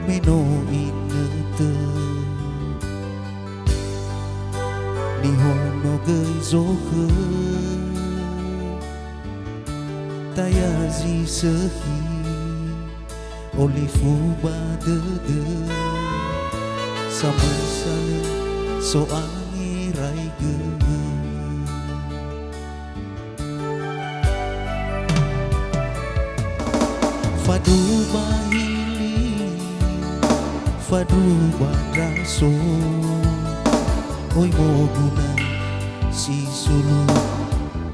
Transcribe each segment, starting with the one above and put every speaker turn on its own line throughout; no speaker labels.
Meno inete Nihon no geizohe Tayazi sehi Olifu badege Sama sale soangi raige Fadu bahili Fadu badraso Oi moguna si sulu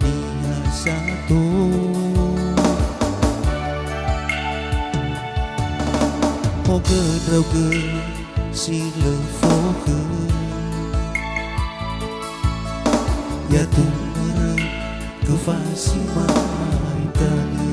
dia satu Hoge drauge si lefoge Ya tumere ke fasimai tani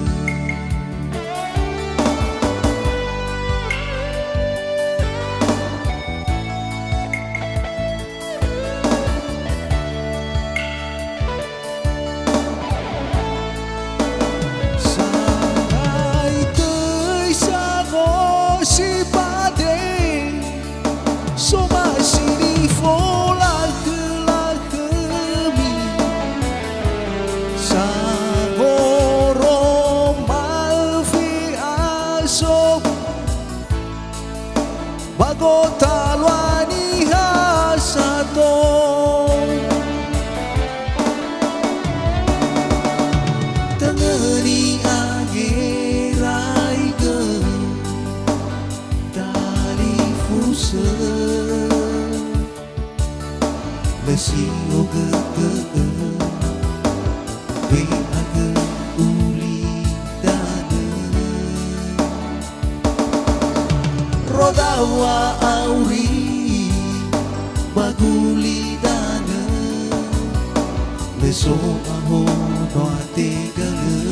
Bago talwani hasato Tengeri agerai ke Dari fuse Lesi oge ke Be age uli dane Rodawa auri baguli dana Leso aho no ate gale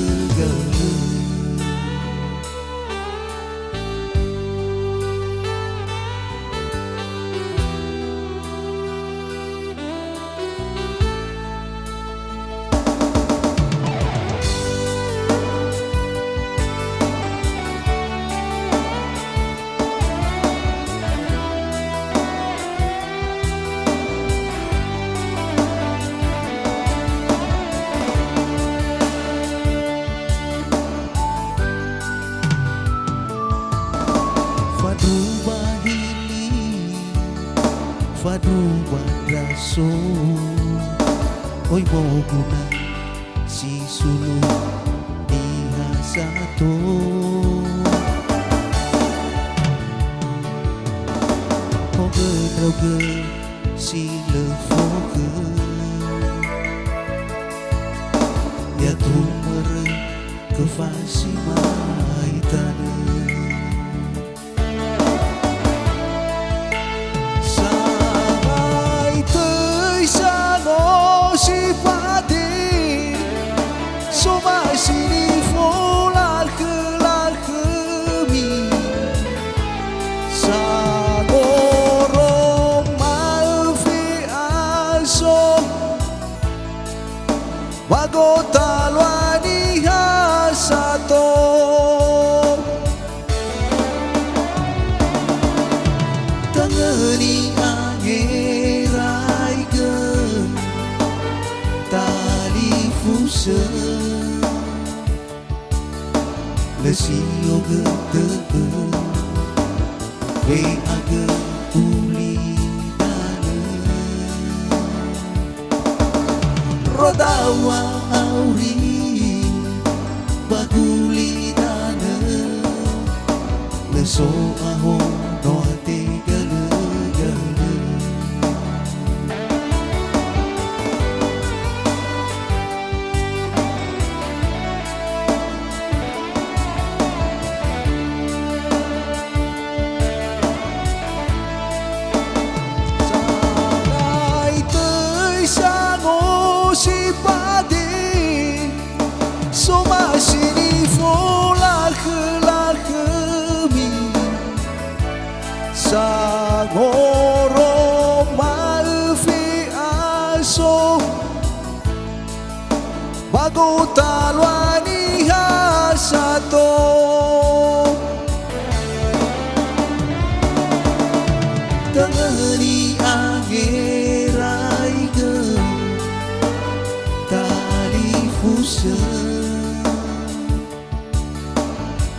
Fadu badraso Oi moguna si sulu dia satu Hoge drauge si lefoge Ya tumere ke fasimai tane Bago talwani hasato Tengeri agerai ke Tali fuse Lesi oge ke Be age uli Rodawa auri baguli dana Leso aho no ate gale gale Sangai tei sango si Soma sini fola khla khmi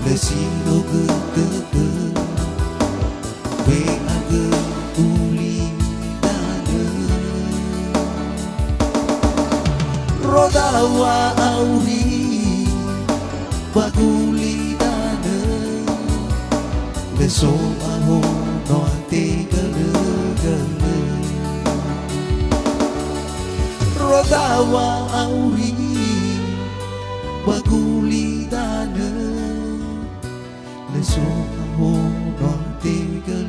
Le sino ke we age uli dana rodawa auri baguli dana le so aho no ate gale rodawa auri baguli dana le so aho no ate gale